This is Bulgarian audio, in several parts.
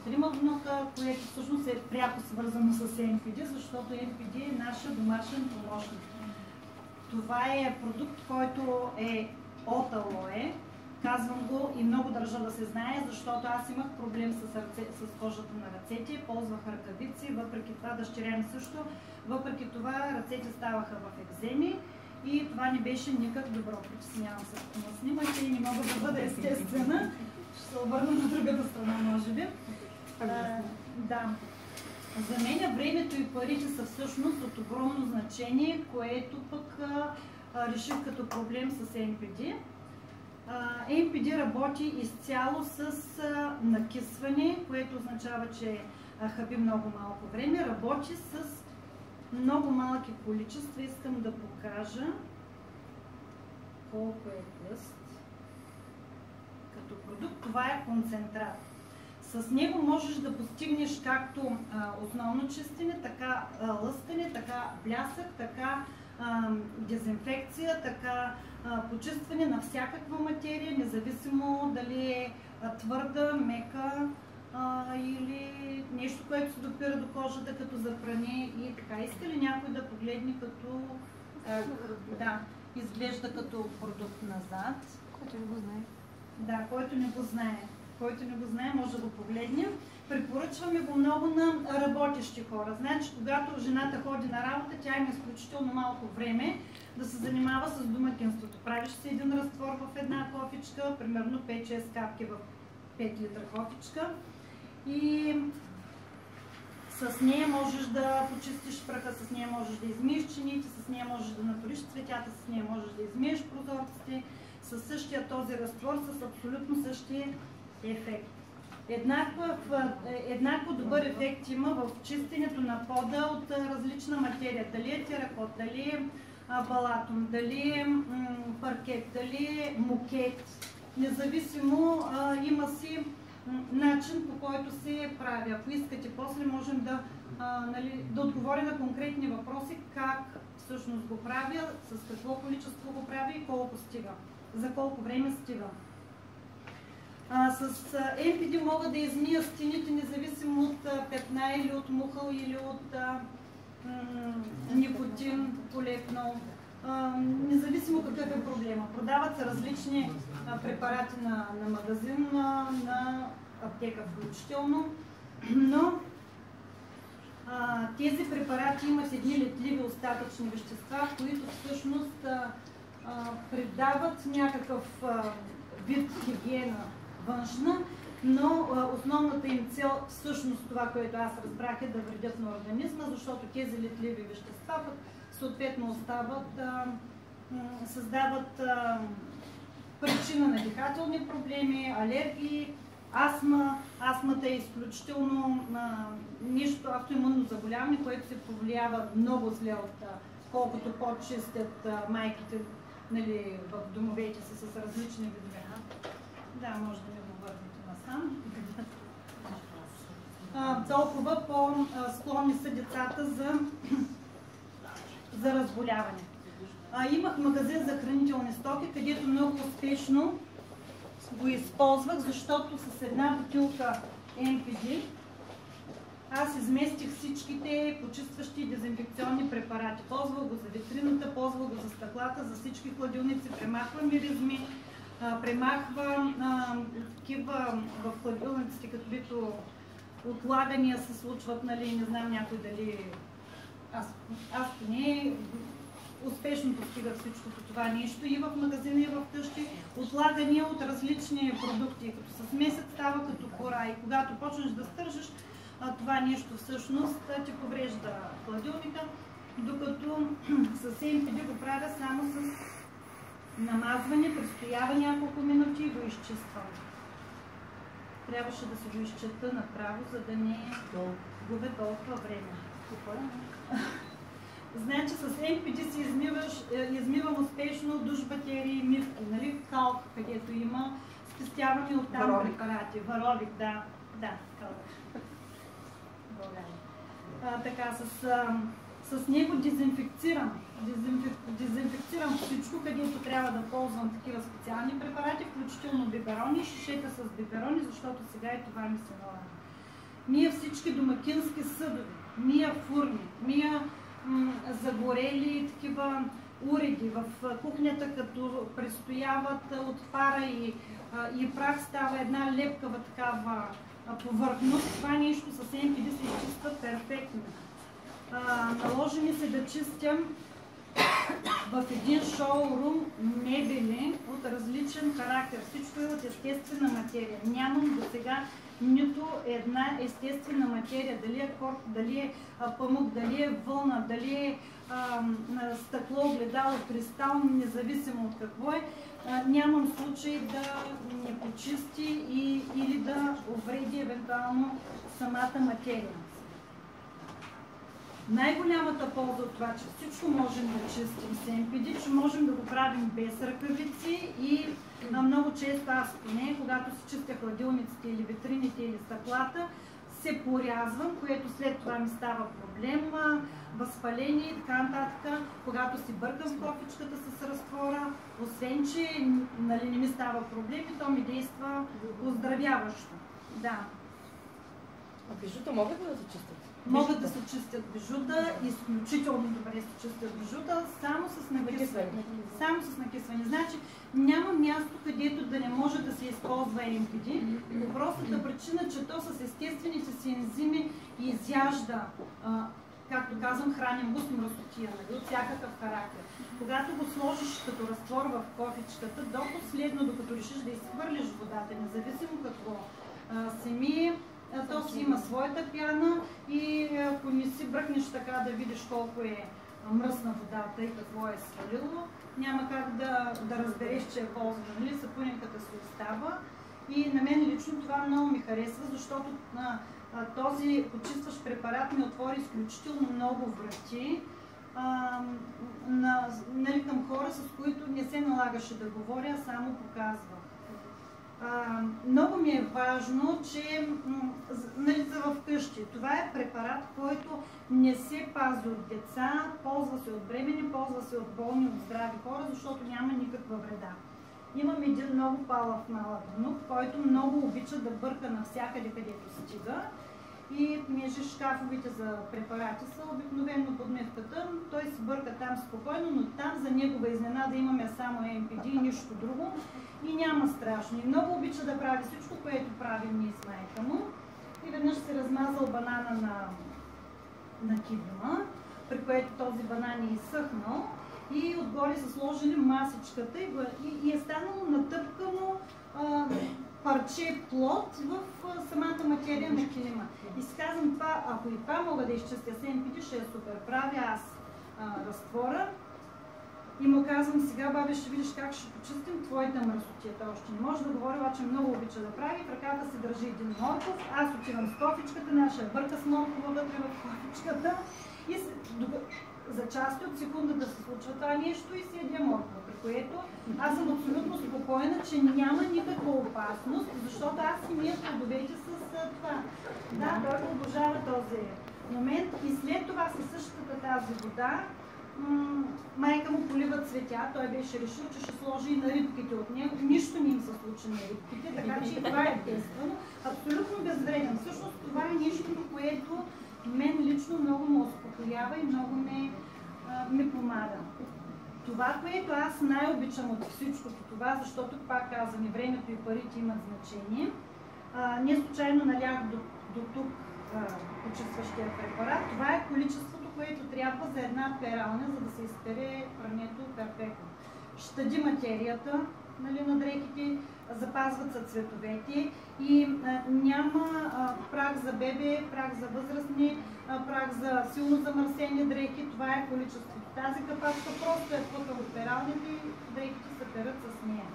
3 внука, което всъщност е пряко свързано с NPD, защото NPD е нашия домашен помощник. Това е продукт, който е от алое. Казвам го и много държа да се знае, защото аз имах проблем с кожата на ръцете, ползвах ръкавици, въпреки това дъщеря ми също, въпреки това ръцете ставаха в екземи и това не беше никак добро. Притеснявам се, като ме снимате и не мога да бъда естествена. Ще се обърна на другата страна, може би. Да. За мен времето и парите са всъщност от огромно значение, което пък реших като проблем с NPD. NPD работи изцяло с накисване, което означава, че хаби много малко време. Работи с много малки количества. Искам да покажа колко е гъст като продукт. Това е концентрат. С него можеш да постигнеш както основно чистене, така лъскане, така блясък, така дезинфекция, така почистване на всякаква материя, независимо дали е твърда, мека или нещо, което се допира до кожата, като за пране и така. Иска ли някой да погледне като... да, изглежда като продукт назад. Който не го знае. Да, който не го знае. Който не го знае, може да го погледне. Препоръчваме го много на работещи хора. Значи, когато жената ходи на работа, тя има изключително малко време да се занимава с домакинството. Правиш си един разтвор в една кофичка, примерно 5-6 капки в 5 литра кофичка и с нея можеш да почистиш праха, с нея можеш да измиеш чините, с нея можеш да натуриш цветята, с нея можеш да измиеш прозорците, със същия този разтвор, с абсолютно същия ефект. Еднакво добър ефект има в чистенето на пода от различна материя. Дали е теракот, дали е балатон, дали е паркет, дали е мукет. Независимо има си начин, по който се прави. Ако искате, после можем да отговорим на конкретни въпроси, как всъщност го правя, с какво количество го правя и колко стига, за колко време стига. С NPD мога да измия стените, независимо от петна или от мухъл или от никотин, полепнол. Независимо какъв е проблема. Продават се различни препарати на магазин, на аптека включително, но тези препарати имат едни летливи остатъчни вещества, които всъщност придават някакъв вид хигиена външна, но основната им цел, всъщност това, което аз разбрах, е да вредят на организма, защото тези летливи вещества съответно създават причина на дихателни проблеми, алергии, астма. Астмата е изключително нещо автоимунно заболяване, което се повлиява много зле от колкото по-чистят майките, нали, в домовете си с различни видове. Да, може да ми го върнете насам. Толкова по-склонни са децата за разболяване. Имах магазин за хранителни стоки, където много успешно го използвах, защото с една бутилка NPD аз изместих всичките почистващи и дезинфекционни препарати. Ползвах го за витрината, ползвах го за стъклата, за всички хладилници, премахва миризми, премахва такива в хладилниците, като бито отлагания се случват, нали, не знам някой дали аз поне успешно постига всичкото това нещо и в магазина, и в къщи. Отлагания от различни продукти, като с месец става като кора и когато почнеш да стържиш, това нещо всъщност ти поврежда хладилника, докато с NPD го правя само с намазване, престоява няколко минути и го изчиствам. Трябваше да се го изчета направо, за да не губя толкова време. Значи с NPD си измивам успешно душ батерии, мивки, нали, калк, където има, спестяваме от там препарати. Варовик, да, калк. Така, с него дезинфекцирам всичко, където трябва да ползвам такива специални препарати, включително биберони, шишета с биберони, защото сега и това ми се налага. мия всички домакински съдове, мия фурни, мия загорели такива уреди в кухнята, като престояват от пара и прах, става една лепкава такава повърхност. Това нещо с MPD се изчиства перфектно. Наложи ми се да чистям в един шоурум мебели от различен характер. Всичко е от естествена материя. Нямам до сега нито една естествена материя, дали е корк, дали е памук, дали е вълна, дали е стъкло, огледало, кристал, независимо от какво е. Нямам случай да не почисти или да увреди евентуално самата материя. Най-голямата полза от това, че всичко можем да чистим с MPD, че можем да го правим без ръкавици и много често аз поне, когато си чистя хладилниците или витрините или стъклата, се порязвам, което след това ми става проблем, възпаление и така нататък. Когато си бъркам в кофичката с разтвора, освен че нали, не ми става проблем, и то ми действа оздравяващо. Да. А бижута могат ли да се чистят? Могат да се чистят бижута, изключително добре се чистят бижута, само с накисване. Само с накисване. Значи няма място, където да не може да се използва MPD, по простата причина, че то с естествените си ензими изяжда, както казвам, хранен густ мръсотия, нали, от всякакъв характер. Когато го сложиш като разтвор в кофичката, до последно, докато решиш да изхвърлиш водата, независимо какво се мие, то си има своята пяна и ако не си бръкнеш така да видиш колко е мръсна водата и какво е свалило, няма как да разбереш, че е ползва. Нали? Сапунинката си остава. И на мен лично това много ми харесва, защото този почистващ препарат ми отвори изключително много врати нали, към хора, с които не се налагаше да говоря, а само показвах. Много ми е важно, че нали, за вкъщи. Това е препарат, който не се пази от деца, ползва се от бремени, ползва се от болни, от здрави хора, защото няма никаква вреда. Имам един много палав малък внук, който много обича да бърка навсякъде, където стига. И между шкафовете за препарати са обикновено подмивката. Той се бърка там спокойно, но там за негова изненада имаме само MPD и нищо друго. И няма страшно. И много обича да прави всичко, което правим ние с майка му. И веднъж се размазал банана на килима, при което този банан е изсъхнал. И отгоре са сложили масичката и е станало натъпкано парче плод в самата материя на килима. И си казвам това, ако и това мога да изчистя с MPD, ще е супер. Правя аз разтвора и му казвам, сега, бабе, ще видиш как ще почистим твоята мръсотия. Той още не може да говори, обаче много обича да прави. В ръката си държи един морков, аз отивам с кофичката, нашия бърка с моркова вътре в кофичката и за части от секунда да се случва това нещо и си яде моркова, при което аз съм абсолютно спокойна, че няма никаква опасност, защото аз си мия плодовете с това. Да, той обожава този момент и след това със същата тази вода майка му полива цветя, той беше решил, че ще сложи и на рибките от него. Нищо не им се случи на рибките, така че и това е тествано. Абсолютно безвреден. Всъщност това е нещо, което мен лично много ме успокоява и много ме помага. Това, което аз най-обичам от всичкото това, защото пак казвам, и времето и парите имат значение, не случайно налях до тук почистващия препарат. Това е количеството, което трябва за една пералня, за да се изпере прането перфектно. Щади материята, нали, на дрехите, запазват се цветовете и няма прах за бебе, прах за възрастни, прах за силно замърсени дрехи. Това е количеството. Тази капачка просто е пъка от пералните и дрехите се перат с нея.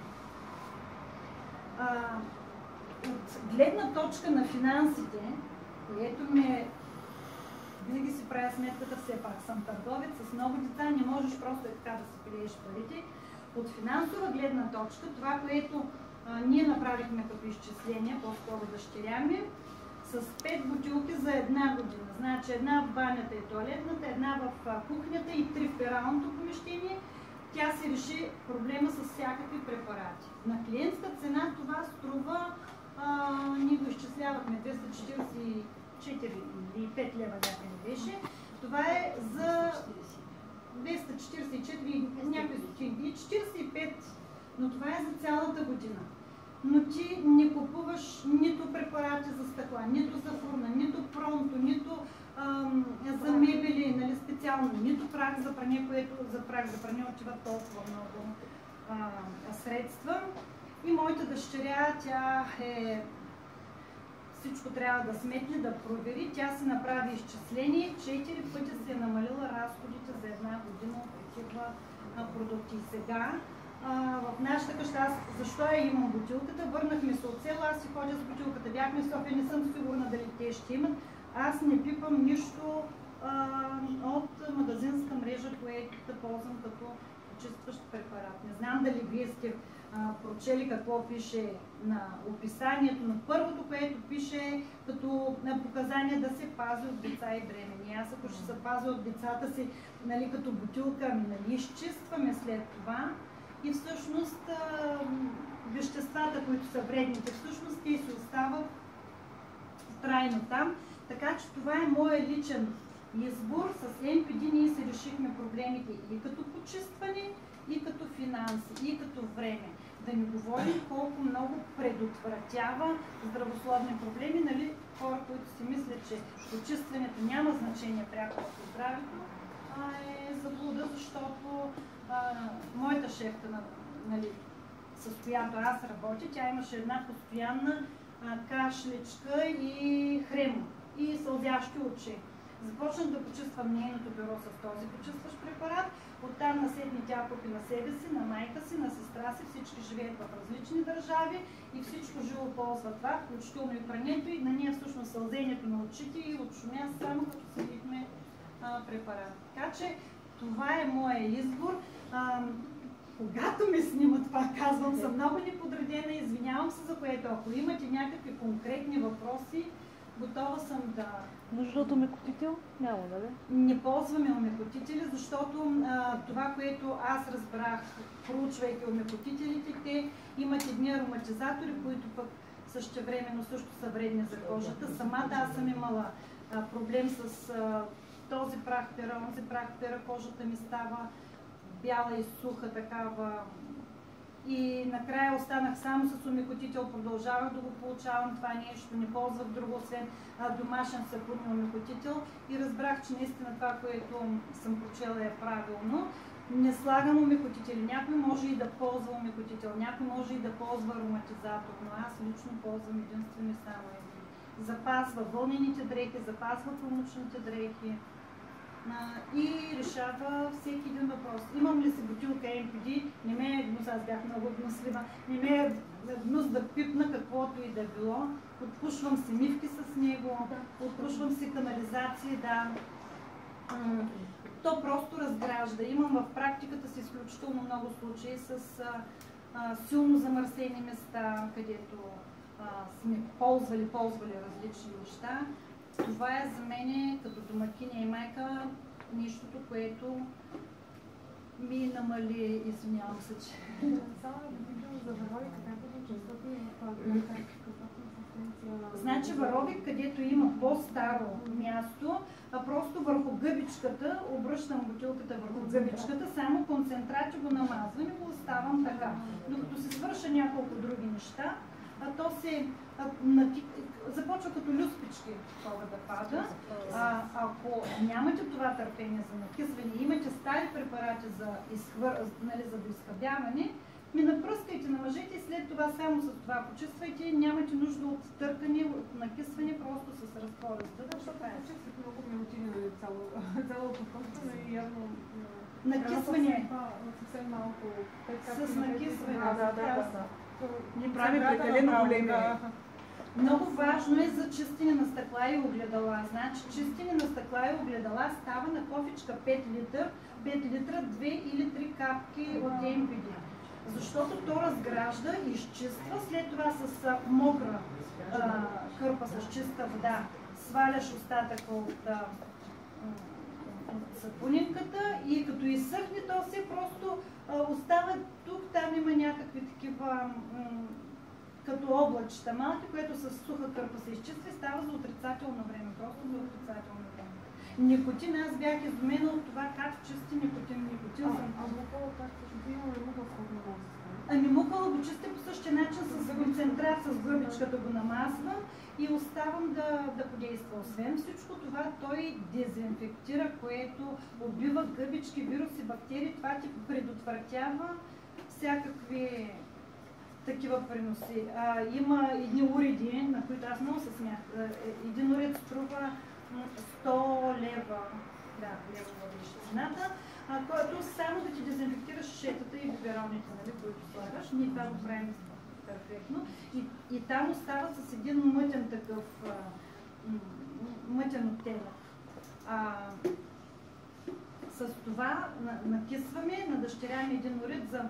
От гледна точка на финансите, което винаги си правя сметката, все пак съм търговец, с много деца не можеш просто така да си пилееш парите. От финансова гледна точка, това, което ние направихме като изчисление, по-скоро дъщеря ми, с 5 бутилки за една година. Значи една в банята и туалетната, една в кухнята и 3 в пералното помещение. Тя си реши проблема с всякакви препарати. На клиентска цена това струва ние го изчислявахме 244 или 5 лева някъде беше. Това е за 244 някакви стотинки и 45, но това е за цялата година. Но ти не купуваш нито препарати за стъкла, нито за фурна, нито пронто, нито за мебели, нали, специално, нито прах за пране, което за прах за пране отива толкова много средства. И моята дъщеря, тя е всичко трябва да сметне, да провери. Тя си направи изчисление, 4 пъти се е намалила разходите за една година от такива продукти. И сега в нашата къща, аз защо я имам бутилката, върнахме се от село, аз си ходя с бутилката, бяхме в София, не съм сигурна дали те ще имат. Аз не пипам нищо от магазинска мрежа, което да ползвам като почистващ препарат. Не знам дали вие сте прочели какво пише на описанието, но първото, което пише като показание да се пази от деца и бремени. Аз ако ще се пазя от децата си, нали, като бутилка, нали, изчистваме след това и всъщност веществата, които са вредните, всъщност те си остават трайно там. Така че това е моят личен избор. С NPD ние си решихме проблемите и като почистване, и като финанси, и като време. Да ни говорим колко много предотвратява здравословни проблеми, нали, хора, които си мислят, че почистването няма значение пряко в здравето, е заблуда, защото моята шефка, нали, с която аз работя, тя имаше една постоянна кашличка и хрем и сълзящи очи. Започнах да почиствам нейното бюро с този почистващ препарат. Оттам насетне тя купи на себе си, на майка си, на сестра си. Всички живеят в различни държави и всичко живо ползва това, включително и прането. И на нея всъщност сълзението на очите и от шумя само като седихме препарат. Така че това е моя избор. Когато ме снимат, пак казвам, съм много неподредена, извинявам се за което. Ако имате някакви конкретни въпроси, готова съм да... Нужда от омекотител? Няма, нали? Не ползваме омекотители, защото това, което аз разбрах, проучвайки омекотителите, те имат едни ароматизатори, които пък същевременно също са вредни за кожата. Самата аз съм имала проблем с този прах пера, онзи прах пера, кожата ми става бяла и суха такава. И накрая останах само с омекотител, продължавах да го получавам това нещо, не ползвах друго, освен домашен сапунен омекотител и разбрах, че наистина това, което съм прочела е правилно. Не слагам омекотители. Някой може и да ползва омекотител, някой може и да ползва ароматизатор, но аз лично ползвам единствено и само един. Запазва вълнените дрехи, запазва промучните дрехи и решава всеки един въпрос. Имам ли си бутилка NPD, не ме е гнус, аз бях много гнослива, не ме е гнус да пипна каквото и да било. Отпушвам си мивки с него, отпушвам си канализации, да. То просто разгражда. Имам в практиката си изключително много случаи с силно замърсени места, където сме ползвали различни неща. Това е за мен като домакиня и майка нещото, което ми намали, извинявам се, че... Само да питам за Варовик, Значи Варовик, където има по-старо място, просто върху гъбичката, обръщам бутилката върху гъбичката, само концентрати го намазвам и го оставам така. Докато се свърша няколко други неща, то се започва като люспички това да пада. Ако нямате това търпение за накисване, имате стари препарати за доизхъбяване, ми напръскайте, намажете и след това само с това почиствайте, нямате нужда от търкане, от накисване, просто с разтвора. Защото почиствах много ми отиде цялото просто, но и явно... Накисване. Съвсем малко. С накисване. Не прави прекалено големи. Много важно е за чистене на стъкла и огледала. Значи чистене на стъкла и огледала става на кофичка 5 литра, 2 или 3 капки от NPD. Защото то разгражда, изчиства, след това с мокра кърпа с чиста вода сваляш остатъка от сапунинката и като изсъхне, то се просто остава тук, там има някакви такива като облачета малки, което с суха кърпа се изчиства и става за отрицателно време, просто за отрицателно време. Никотин, аз бях изумена от това как чисти никотин. Мукъла как ще има ли мукъл, колко не може да се стане? Ами мукъла го чисти по същия начин с концентрат, с гъбичка да го намазвам и оставам да подейства. Освен всичко това, той дезинфектира, което убива гъбички, вируси, бактерии. Това ти предотвратява всякакви такива преноси. Има едни уреди, на които аз много се смях. Един уред струва 100 лева. Да, лева водиш цената, който само да ти дезинфектира шишетата и бибероните, нали, които слагаш. Ние това го правим перфектно. И там остава с един мътен такъв, мътен оттенък. С това накисваме, надъщеряме един уред за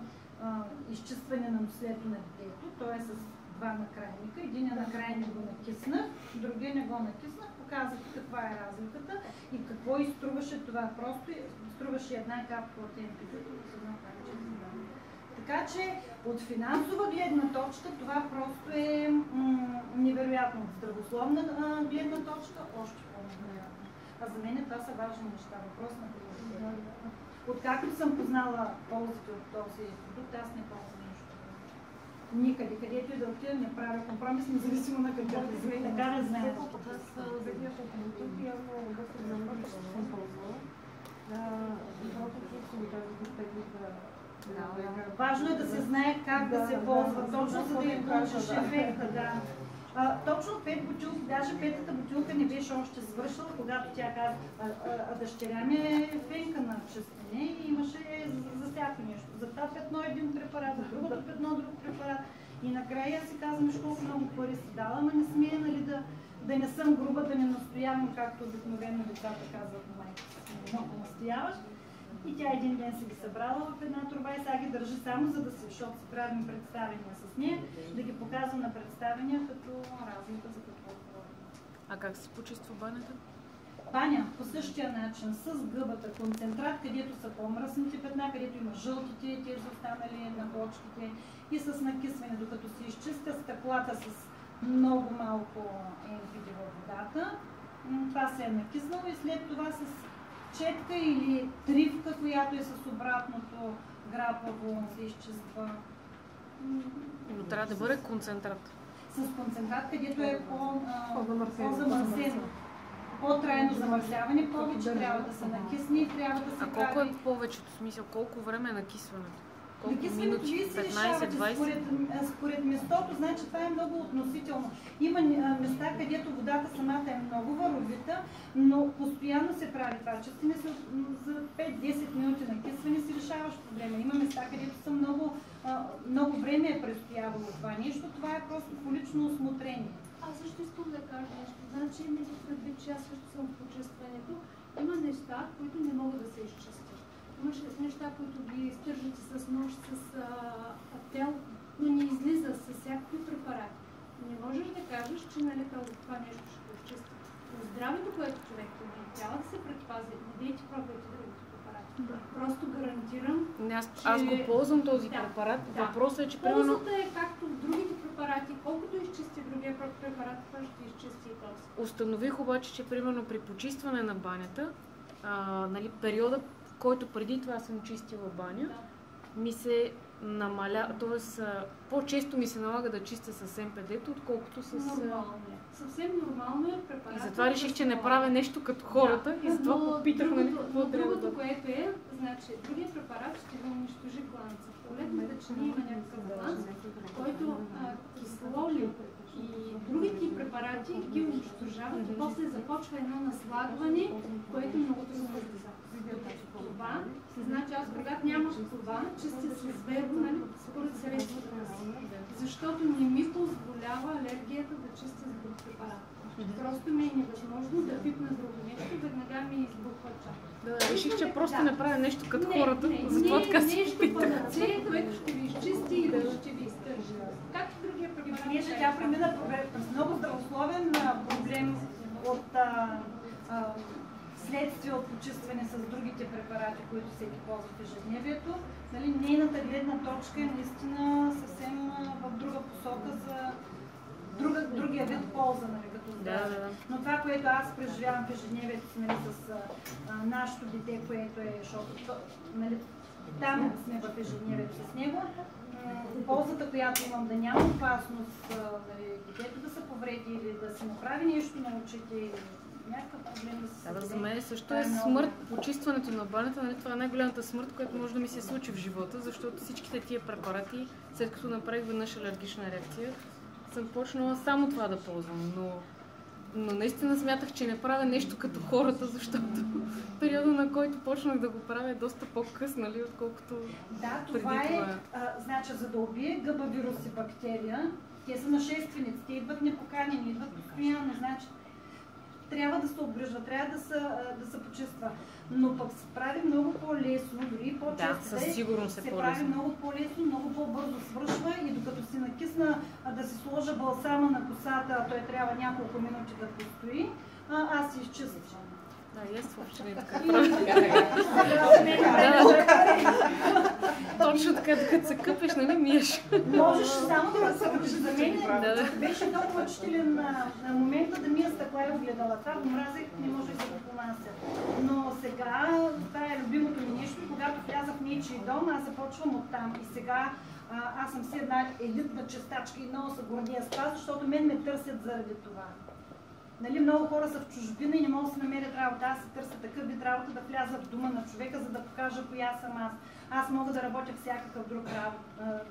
изчистване на нослето на детето. Той е с два накрайника. Единия накрайник го накиснах, другия не го накиснах. Показах каква е разликата и какво изструваше това. Просто струваше една капка от МПД. Така че от финансова гледна точка това просто е невероятно. От здравословна гледна точка още по-невероятно. А за мен това са важни неща. Въпрос на приоритет. Откакто съм познала ползите от този продукт, аз не ползвам нищо. Никъде, където и да отида, не правя компромис, независимо на какво да така не знаем. Аз взех няколко бутилки, явно доста голяма, че съм ползвала. И просто чувствам ми тази изтегли да... Важно е да се знае как да се ползва, точно за да им получиш ефекта. Да. Точно 5 бутилки, даже петата бутилка не беше още свършила, когато тя каза, дъщеря ми е фенка на чистене и имаше за всяко нещо. За това петно един препарат, за другото петно друг препарат. И накрая си казвам, колко много пари си дала, ама не смея, нали, да не съм груба, да не настоявам, както обикновено децата казват на майка си. Много настояваш. И тя един ден си ги събрала в една труба и сега ги държи само за да си, защото си правим представения с нея, да ги показва на представения като разлика за какво говорим. А как се почиства банята? Баня по същия начин, с гъбата, концентрат, където са по-мръсните петна, където има жълтите, тези останали на бочките и с накисване, докато се изчистя стъклата с много малко МПД във водата. Това се е накиснало и след това с четка или тривка, която е с обратното грапаво, се изчиства. Но трябва да бъде концентрат. С концентрат, където е по-замърсено. По-трайно замърсяване, повече трябва да се накисне и трябва да се прави... А колко е повечето смисъл? Колко време е накисването? Накисването вие си решавате според местото, значи това е много относително. Има места, където водата самата е много варовита, но постоянно се прави това. Чистене за 5-10 минути накисване си решаваш проблема. Има места, където са много време е престоявало това нещо. Това е просто по лично усмотрение. Аз също искам да кажа нещо. Значи, имайте предвид, че аз също съм в почистването. Има неща, които не могат да се изчистят. Имаш неща, които ги изтържате с нож, с тел, но не излиза с всякакви препарати. Не можеш да кажеш, че нали, това нещо ще го изчисти. Но здравето, което човек трябва да се предпази, не дейте пробвайте другите препарати. Да. Просто гарантирам, аз го ползвам този препарат. Да. Въпросът е, че ползата е както в другите препарати, колкото изчисти другия препарат, това ще изчисти и този. Установих обаче, че примерно при почистване на банята, нали, периода, който преди това съм чистила баня, ми се намаля, т.е. по-често ми се налага да чистя с МПД-то, отколкото с... Нормално е. Съвсем нормално е препарат. И затова реших, че не правя нещо като хората и затова попитах, нали, какво трябва да... Другото, което е, значи, другия препарат ще ви унищожи гланца. Полетната чиния има някакъв гланц, който кислоли и другите препарати ги унищожават и после започва едно наслагване, което много трудно излиза. Това, значи аз когато нямах това, чистя с веро, нали, според средствата си. Защото не ми позволява алергията да чистя с друг препарат. Просто ми е невъзможно да пипна друго нещо, веднага ми избухва чак. Да, реших, че просто не правя нещо като хората, затова така си нещо панацея, което ще ви изчисти и да ще ви изтържи. Както другия препарат. Понеже тя премина през много здравословен проблем от следствие от почистване с другите препарати, които всеки ползва в ежедневието. Нали, нейната гледна точка е наистина съвсем в друга посока за другия вид полза, нали, като здраве. Да. Но това, което аз преживявам в ежедневието си, нали, с нашето дете, което е, защото нали, там сме в ежедневието с него, ползата, която имам да няма опасност нали, детето да се повреди или да се направи нещо на очите или някакъв проблем да се създаде. За мен също е смърт, почистването на банята, нали, това е най-голямата смърт, която може да ми се случи в живота, защото всичките тия препарати, след като направих веднъж алергична реакция, съм почнала само това да ползвам, но наистина смятах, че не правя нещо като хората, защото периода, на който почнах да го правя, е доста по-къс, нали, отколкото да, преди това е, това. Значи, за да убие гъба вирус и бактерия, те са нашественици, те идват непоканени, идват постоянно, значи трябва да се обгрижва, трябва да се почиства. Но пък се прави много по-лесно, дори и по-често. Да, със сигурност се прави много по-лесно, много по-бързо свършва и докато си накисна да си сложа балсама на косата, той трябва няколко минути да постои, аз си изчиствам. Да, и аз въобще не така. Точно така, докато се къпеш, нали, миеш. Можеш само да се къпеш. За мен беше толкова чутелен на момента да мия стъкла и огледала. Това го мразех, не може да го понася. Но сега, това е любимото ми нещо, когато вляза в нечий дом, аз започвам оттам. И сега аз съм си една елитна чистачка и много се гордея с това, защото мен ме търсят заради това. Нали, много хора са в чужбина и не могат да се намерят работа. Аз се търся такъв вид работа да вляза в дома на човека, за да покажа коя съм аз. Аз мога да работя всякакъв друг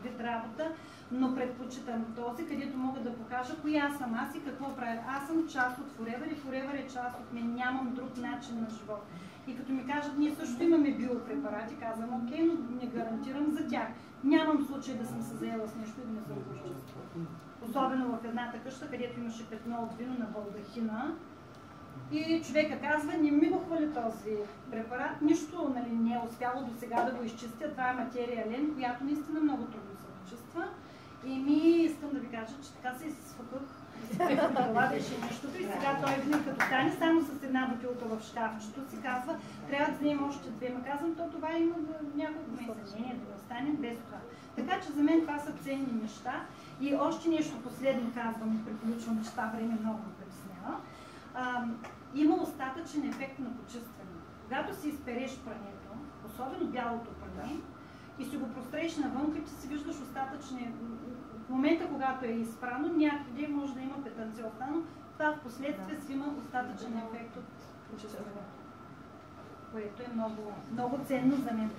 вид работа, но предпочитам този, където мога да покажа коя съм аз и какво правя. Аз съм част от Forever и Forever е част от мен. Нямам друг начин на живот. И като ми кажат, ние също имаме биопрепарати, казвам, окей, но не гарантирам за тях. Нямам случай да съм се заела с нещо и да не съм го изчиствала. Особено в едната къща, където имаше петно от вино на балдахина. И човека казва, не ми го хвали този препарат, нищо нали, не е успяло до сега да го изчистя. Това е материя лен, която наистина много трудно се почиства. И искам да ви кажа, че така се изфъках. Това беше нещото и сега той винаги като стане само с една бутилка в шкафчето си казва, трябва да вземем още две. Ма казвам, то това има няколко месеца. Не, да остане без това. Така че за мен това са ценни неща. И още нещо последно казвам и приключвам, че това време много ме притеснява. Има остатъчен ефект на почистване. Когато си изпереш прането, особено бялото пране, и си го прострееш навън, ти си виждаш остатъчни. В момента, когато е изпрано, някъде може да има петънце остано, това в последствие си има остатъчен ефект от почистване. Което е много, много ценно за мен.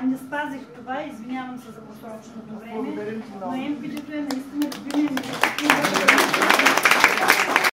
Не спазих това, извинявам се за просроченото време, но МПД-то е наистина любимия ми.